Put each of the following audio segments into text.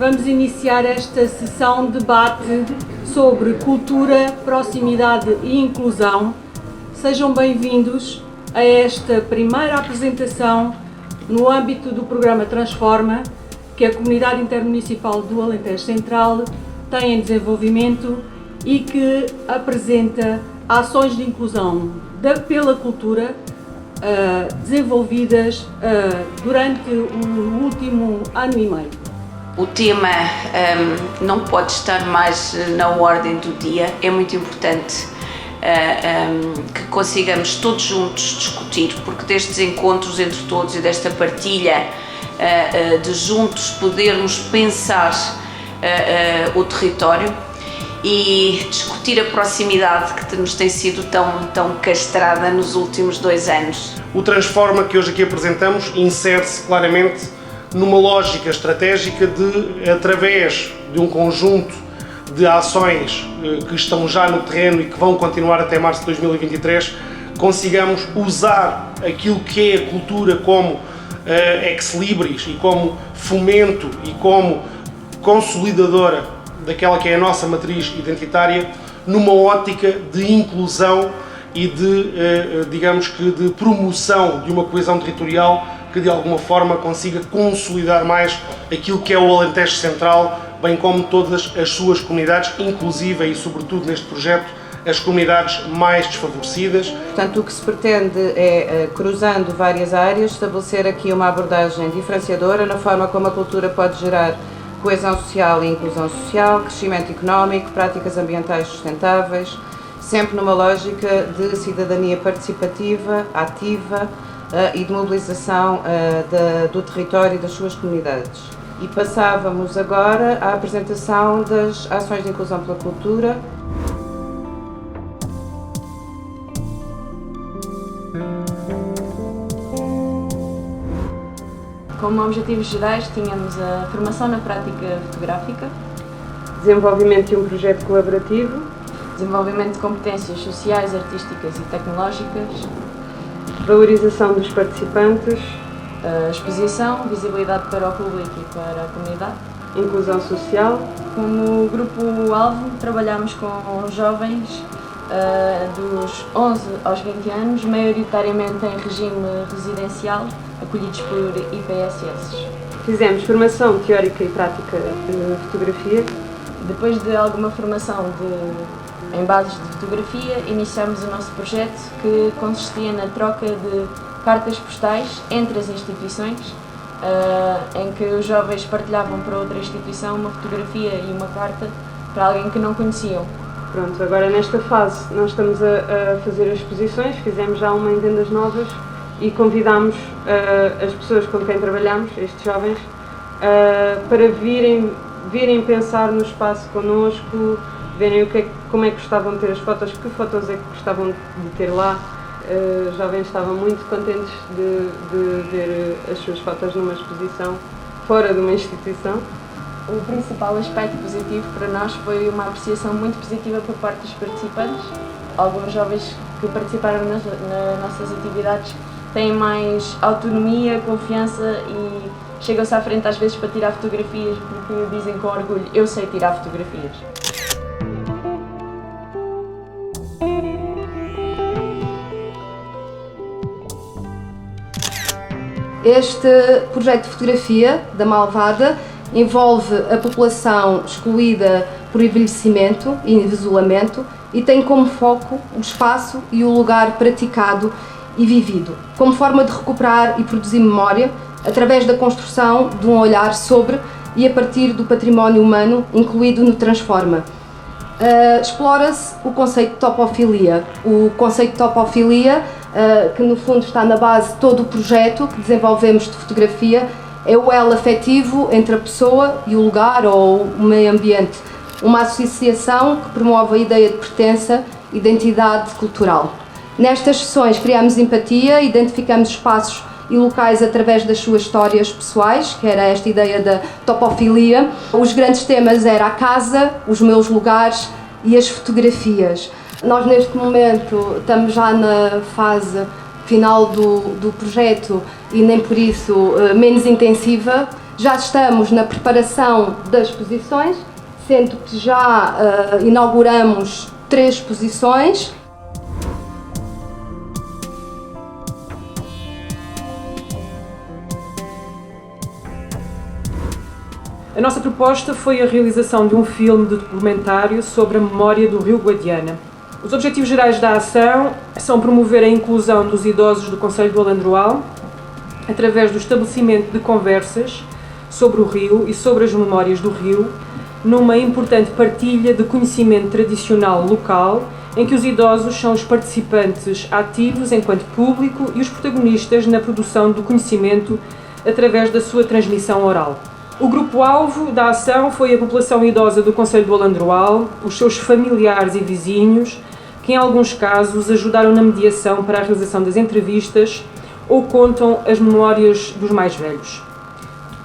Vamos iniciar esta sessão de debate sobre cultura, proximidade e inclusão. Sejam bem-vindos a esta primeira apresentação no âmbito do programa Transforma, que a Comunidade Intermunicipal do Alentejo Central tem em desenvolvimento e que apresenta ações de inclusão pela cultura desenvolvidas durante o último ano e meio. O tema não pode estar mais na ordem do dia. É muito importante que consigamos todos juntos discutir, porque destes encontros entre todos e desta partilha de juntos podermos pensar o território e discutir a proximidade que nos tem sido tão castrada nos últimos 2 anos. O Transforma que hoje aqui apresentamos insere-se claramente numa lógica estratégica de, através de um conjunto de ações que estão já no terreno e que vão continuar até março de 2023, consigamos usar aquilo que é a cultura como ex-libris e como fomento e como consolidadora daquela que é a nossa matriz identitária, numa ótica de inclusão e de, digamos que, de promoção de uma coesão territorial que de alguma forma consiga consolidar mais aquilo que é o Alentejo Central, bem como todas as suas comunidades, inclusive e sobretudo neste projeto, as comunidades mais desfavorecidas. Portanto, o que se pretende é, cruzando várias áreas, estabelecer aqui uma abordagem diferenciadora na forma como a cultura pode gerar coesão social e inclusão social, crescimento económico, práticas ambientais sustentáveis, sempre numa lógica de cidadania participativa, ativa e de mobilização do território e das suas comunidades. E passávamos agora à apresentação das ações de inclusão pela cultura. Como objetivos gerais, tínhamos a formação na prática fotográfica, Desenvolvimento de um projeto colaborativo, desenvolvimento de competências sociais, artísticas e tecnológicas, valorização dos participantes, exposição, visibilidade para o público e para a comunidade. inclusão social. Como grupo-alvo, trabalhamos com jovens dos 11 aos 20 anos, maioritariamente em regime residencial, acolhidos por IPSS. Fizemos formação teórica e prática de fotografia. Depois de alguma formação em bases de fotografia, iniciámos o nosso projeto, que consistia na troca de cartas postais entre as instituições, em que os jovens partilhavam para outra instituição uma fotografia e uma carta para alguém que não conheciam. Pronto, agora nesta fase nós estamos a fazer as exposições, fizemos já uma em Vendas Novas e convidámos as pessoas com quem trabalhamos, estes jovens, para virem pensar no espaço connosco, verem como é que gostavam de ter as fotos, que fotos é que gostavam de ter lá. Os jovens estavam muito contentes de ver as suas fotos numa exposição fora de uma instituição. O principal aspecto positivo para nós foi uma apreciação muito positiva por parte dos participantes. Alguns jovens que participaram nas nossas atividades têm mais autonomia, confiança e chegam-se à frente às vezes para tirar fotografias, porque dizem com orgulho: eu sei tirar fotografias. Este projeto de fotografia da Malvada envolve a população excluída por envelhecimento e isolamento e tem como foco o espaço e o lugar praticado e vivido, como forma de recuperar e produzir memória através da construção de um olhar sobre e a partir do património humano incluído no Transforma. Explora-se o conceito de topofilia. O conceito de topofilia, que no fundo está na base de todo o projeto que desenvolvemos de fotografia, é o elo afetivo entre a pessoa e o lugar ou o meio ambiente. Uma associação que promove a ideia de pertença e identidade cultural. Nestas sessões criamos empatia, identificamos espaços e locais através das suas histórias pessoais, que era esta ideia da topofilia. Os grandes temas eram a casa, os meus lugares e as fotografias. Nós neste momento estamos já na fase final do projeto e nem por isso menos intensiva. Já estamos na preparação das exposições, sendo que já inauguramos 3 exposições. A nossa proposta foi a realização de um filme de documentário sobre a memória do Rio Guadiana. Os objetivos gerais da ação são promover a inclusão dos idosos do concelho do Alandroal através do estabelecimento de conversas sobre o rio e sobre as memórias do rio, numa importante partilha de conhecimento tradicional local, em que os idosos são os participantes ativos enquanto público e os protagonistas na produção do conhecimento através da sua transmissão oral. O grupo-alvo da ação foi a população idosa do concelho do Alandroal, os seus familiares e vizinhos, que em alguns casos ajudaram na mediação para a realização das entrevistas ou contam as memórias dos mais velhos.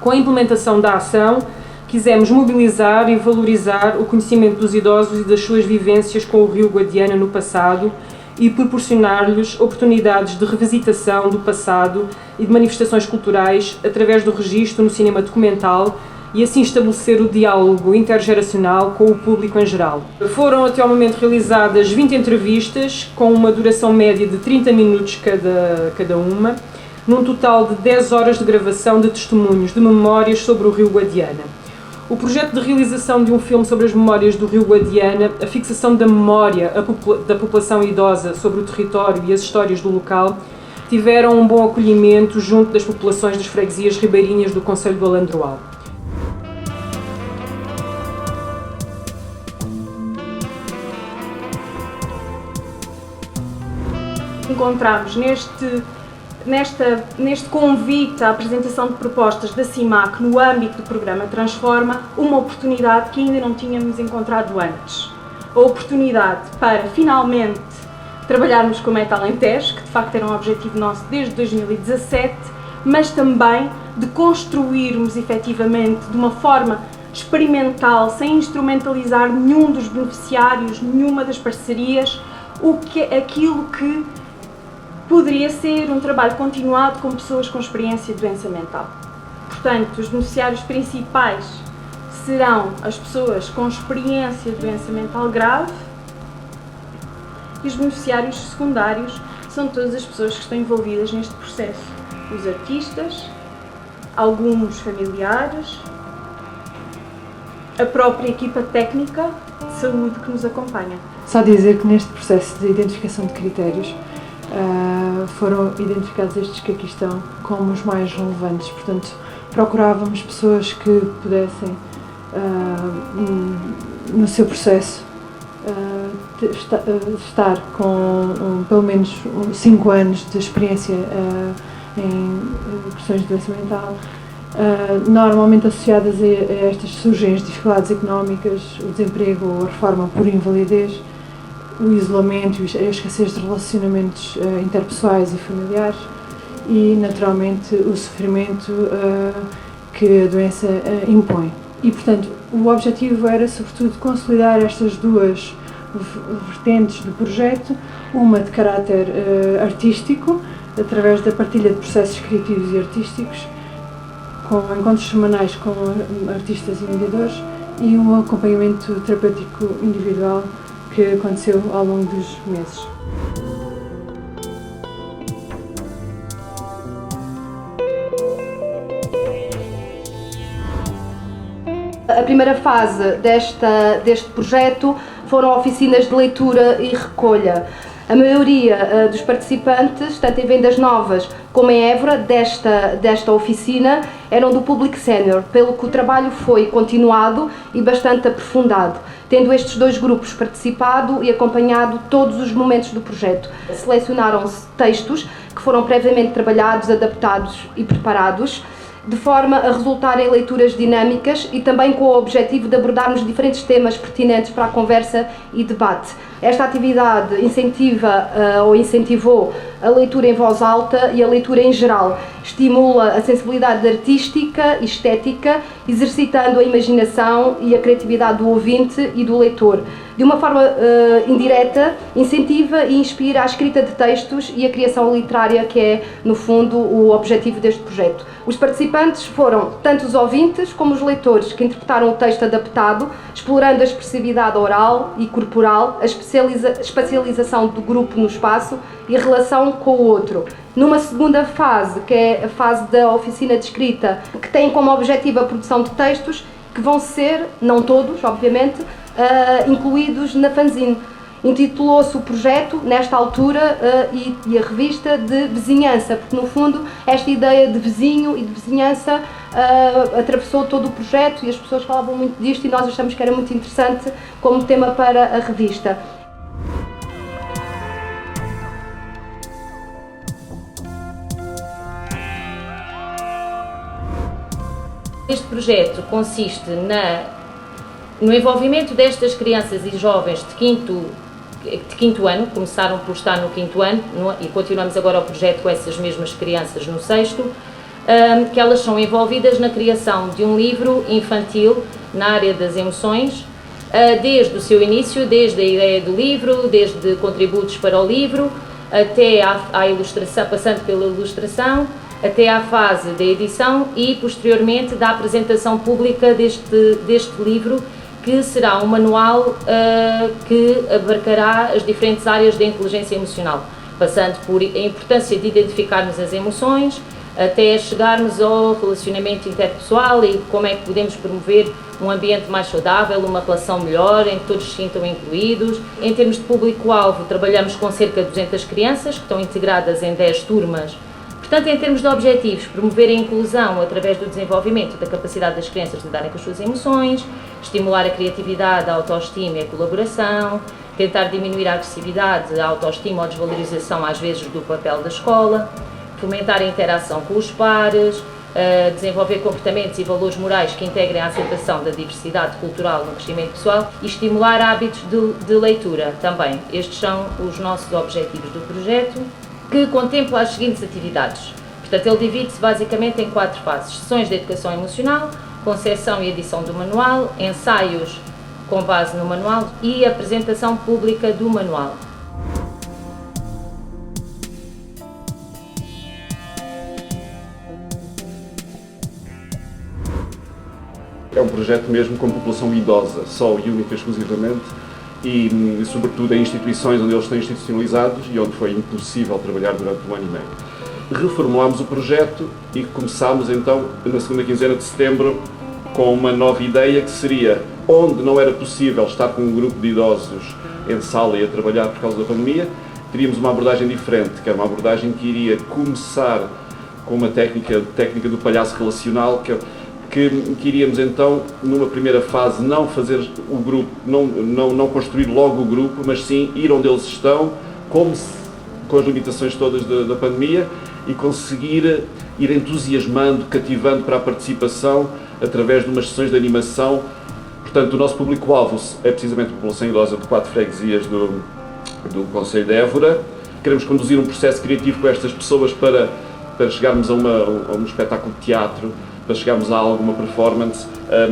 Com a implementação da ação, quisemos mobilizar e valorizar o conhecimento dos idosos e das suas vivências com o Rio Guadiana no passado e proporcionar-lhes oportunidades de revisitação do passado e de manifestações culturais através do registro no cinema documental e assim estabelecer o diálogo intergeracional com o público em geral. Foram até ao momento realizadas 20 entrevistas com uma duração média de 30 minutos cada uma, num total de 10 horas de gravação de testemunhos de memórias sobre o Rio Guadiana. O projeto de realização de um filme sobre as memórias do Rio Guadiana, a fixação da memória da população idosa sobre o território e as histórias do local, tiveram um bom acolhimento junto das populações das freguesias ribeirinhas do concelho do Alandroal. Encontramos neste convite à apresentação de propostas da CIMAC no âmbito do programa Transforma, uma oportunidade que ainda não tínhamos encontrado antes. A oportunidade para finalmente trabalharmos com o Meta Alentejo, que de facto era um objetivo nosso desde 2017, mas também de construirmos efetivamente de uma forma experimental, sem instrumentalizar nenhum dos beneficiários, nenhuma das parcerias, aquilo que poderia ser um trabalho continuado com pessoas com experiência de doença mental. Portanto, os beneficiários principais serão as pessoas com experiência de doença mental grave e os beneficiários secundários são todas as pessoas que estão envolvidas neste processo. Os artistas, alguns familiares, a própria equipa técnica de saúde que nos acompanha. Só dizer que neste processo de identificação de critérios foram identificados estes que aqui estão como os mais relevantes, portanto procurávamos pessoas que pudessem no seu processo estar com pelo menos 5 anos de experiência em questões de doença mental. Normalmente associadas a estas surgem as dificuldades económicas, o desemprego, a reforma por invalidez, o isolamento e a escassez de relacionamentos interpessoais e familiares e, naturalmente, o sofrimento que a doença impõe. E, portanto, o objetivo era, sobretudo, consolidar estas duas vertentes do projeto, uma de caráter artístico, através da partilha de processos criativos e artísticos, com encontros semanais com artistas e mediadores, e um acompanhamento terapêutico individual que aconteceu ao longo dos meses. A primeira fase deste projeto foram oficinas de leitura e recolha. A maioria dos participantes, tanto em Vendas Novas como em Évora, desta oficina, eram do público sénior, pelo que o trabalho foi continuado e bastante aprofundado, tendo estes 2 grupos participado e acompanhado todos os momentos do projeto. Selecionaram-se textos que foram previamente trabalhados, adaptados e preparados, de forma a resultar em leituras dinâmicas e também com o objetivo de abordarmos diferentes temas pertinentes para a conversa e debate. Esta atividade incentivou a leitura em voz alta e a leitura em geral. Estimula a sensibilidade artística e estética, exercitando a imaginação e a criatividade do ouvinte e do leitor. De uma forma indireta, incentiva e inspira a escrita de textos e a criação literária, que é, no fundo, o objetivo deste projeto. Os participantes participantes foram tanto os ouvintes como os leitores, que interpretaram o texto adaptado, explorando a expressividade oral e corporal, a espacialização do grupo no espaço e a relação com o outro. Numa segunda fase, que é a fase da oficina de escrita, que tem como objetivo a produção de textos que vão ser, não todos, obviamente, incluídos na fanzine. Intitulou-se o projeto, nesta altura, e a revista de vizinhança, porque no fundo esta ideia de vizinho e de vizinhança atravessou todo o projeto e as pessoas falavam muito disto e nós achamos que era muito interessante como tema para a revista. Este projeto consiste no envolvimento destas crianças e jovens de quinto ano, começaram por estar no quinto ano e continuamos agora o projeto com essas mesmas crianças no sexto, que elas são envolvidas na criação de um livro infantil na área das emoções, desde o seu início, desde a ideia do livro, desde contributos para o livro, até à ilustração, passando pela ilustração, até à fase da edição e posteriormente da apresentação pública deste livro, que será um manual que abarcará as diferentes áreas da inteligência emocional, passando por a importância de identificarmos as emoções, até chegarmos ao relacionamento interpessoal e como é que podemos promover um ambiente mais saudável, uma relação melhor, em que todos se sintam incluídos. Em termos de público-alvo, trabalhamos com cerca de 200 crianças, que estão integradas em 10 turmas. Portanto, em termos de objetivos, promover a inclusão através do desenvolvimento da capacidade das crianças de lidarem com as suas emoções, estimular a criatividade, a autoestima e a colaboração, tentar diminuir a agressividade, a autoestima ou a desvalorização, às vezes, do papel da escola, fomentar a interação com os pares, desenvolver comportamentos e valores morais que integrem a aceitação da diversidade cultural no crescimento pessoal e estimular hábitos de leitura também. Estes são os nossos objetivos do projeto, que contempla as seguintes atividades. Portanto, ele divide-se basicamente em 4 fases: sessões de educação emocional, concepção e edição do manual, ensaios com base no manual e apresentação pública do manual. É um projeto mesmo com população idosa, só e única exclusivamente, e sobretudo em instituições onde eles estão institucionalizados e onde foi impossível trabalhar durante um ano e meio. Reformulámos o projeto e começámos então na segunda quinzena de setembro com uma nova ideia que seria, onde não era possível estar com um grupo de idosos em sala e a trabalhar por causa da pandemia, teríamos uma abordagem diferente, que era uma abordagem que iria começar com uma técnica do palhaço relacional, que iríamos então, numa primeira fase, não fazer o grupo, não construir logo o grupo, mas sim ir onde eles estão, com as limitações todas da pandemia, e conseguir ir entusiasmando, cativando para a participação através de umas sessões de animação. Portanto, o nosso público-alvo é precisamente a população idosa de 4 freguesias do Concelho de Évora. Queremos conduzir um processo criativo com estas pessoas para chegarmos a um espetáculo de teatro, para chegarmos a alguma performance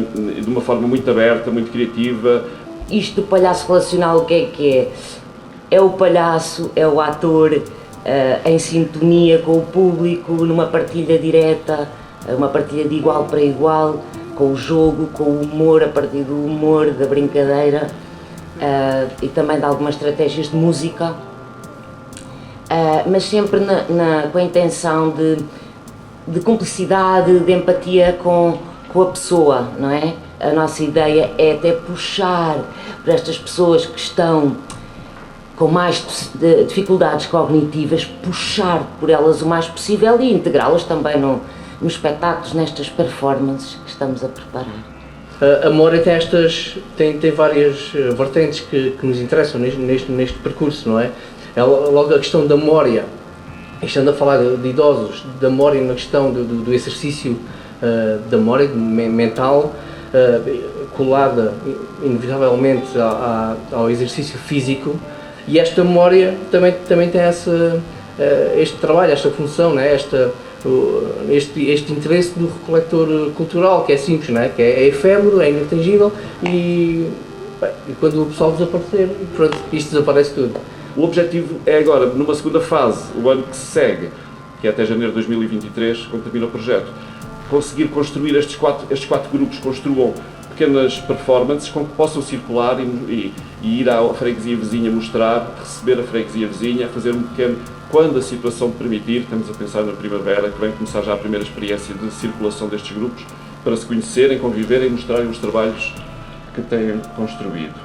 de uma forma muito aberta, muito criativa. Isto do palhaço relacional, o que é? É o palhaço, é o ator em sintonia com o público, numa partilha direta, uma partilha de igual para igual, com o jogo, com o humor, a partir do humor, da brincadeira e também de algumas estratégias de música, mas sempre com a intenção de cumplicidade, de empatia com a pessoa, não é? A nossa ideia é até puxar para estas pessoas que estão com mais dificuldades cognitivas, puxar por elas o mais possível e integrá-las também nos espetáculos, nestas performances que estamos a preparar. A Moura tem várias vertentes que nos interessam neste percurso, não é? Logo a questão da memória, estando a falar de idosos, da memória na questão do exercício da memória mental, colada inevitavelmente ao exercício físico, e esta memória também tem este trabalho, esta função, né? Este interesse do recolector cultural, que é simples, né? Que é efêmero, é inatingível e quando o pessoal desaparecer, pronto, isto desaparece tudo. O objetivo é agora, numa segunda fase, o ano que se segue, que é até janeiro de 2023, quando termina o projeto, conseguir construir estes quatro grupos construam pequenas performances com que possam circular e ir à freguesia vizinha mostrar, receber a freguesia vizinha, fazer um pequeno, quando a situação permitir, estamos a pensar na primavera, que vem começar já a primeira experiência de circulação destes grupos, para se conhecerem, conviverem e mostrarem os trabalhos que têm construído.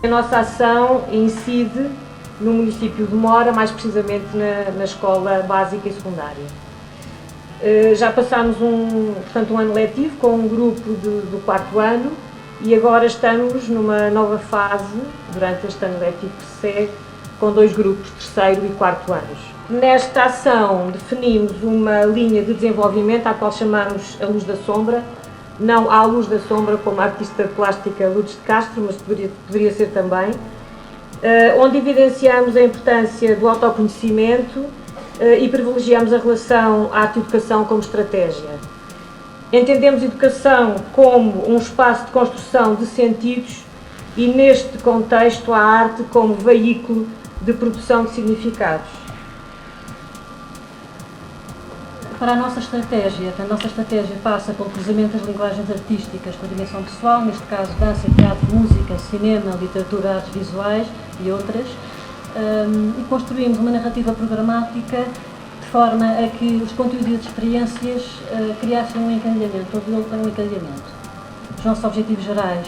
A nossa ação incide no município de Mora, mais precisamente na escola básica e secundária. Já passámos um ano letivo com um grupo do 4º ano e agora estamos numa nova fase, durante este ano letivo que se segue, com 2 grupos, 3º e 4º anos. Nesta ação definimos uma linha de desenvolvimento à qual chamamos a Luz da Sombra, não à Luz da Sombra como a artista plástica Lourdes de Castro, mas poderia ser também, onde evidenciamos a importância do autoconhecimento e privilegiamos a relação arte-educação como estratégia. Entendemos educação como um espaço de construção de sentidos e, neste contexto, a arte como veículo de produção de significados. Para a nossa estratégia passa pelo cruzamento das linguagens artísticas com a dimensão pessoal, neste caso dança, teatro, música, cinema, literatura, artes visuais e outras, e construímos uma narrativa programática de forma a que os conteúdos e as experiências criassem um encadeamento, todo ele tem um encadeamento. Os nossos objetivos gerais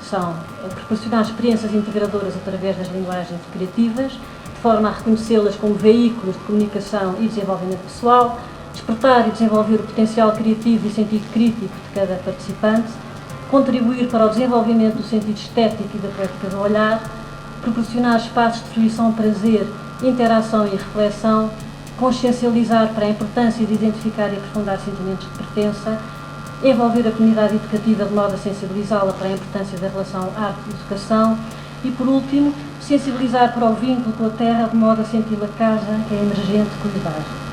são proporcionar experiências integradoras através das linguagens criativas, de forma a reconhecê-las como veículos de comunicação e desenvolvimento pessoal, despertar e desenvolver o potencial criativo e sentido crítico de cada participante, contribuir para o desenvolvimento do sentido estético e da poética do olhar, proporcionar espaços de fruição, prazer, interação e reflexão, consciencializar para a importância de identificar e aprofundar sentimentos de pertença, envolver a comunidade educativa de modo a sensibilizá-la para a importância da relação arte e educação e, por último, sensibilizar para o vínculo com a terra de modo a senti-la casa, que é emergente comunidade.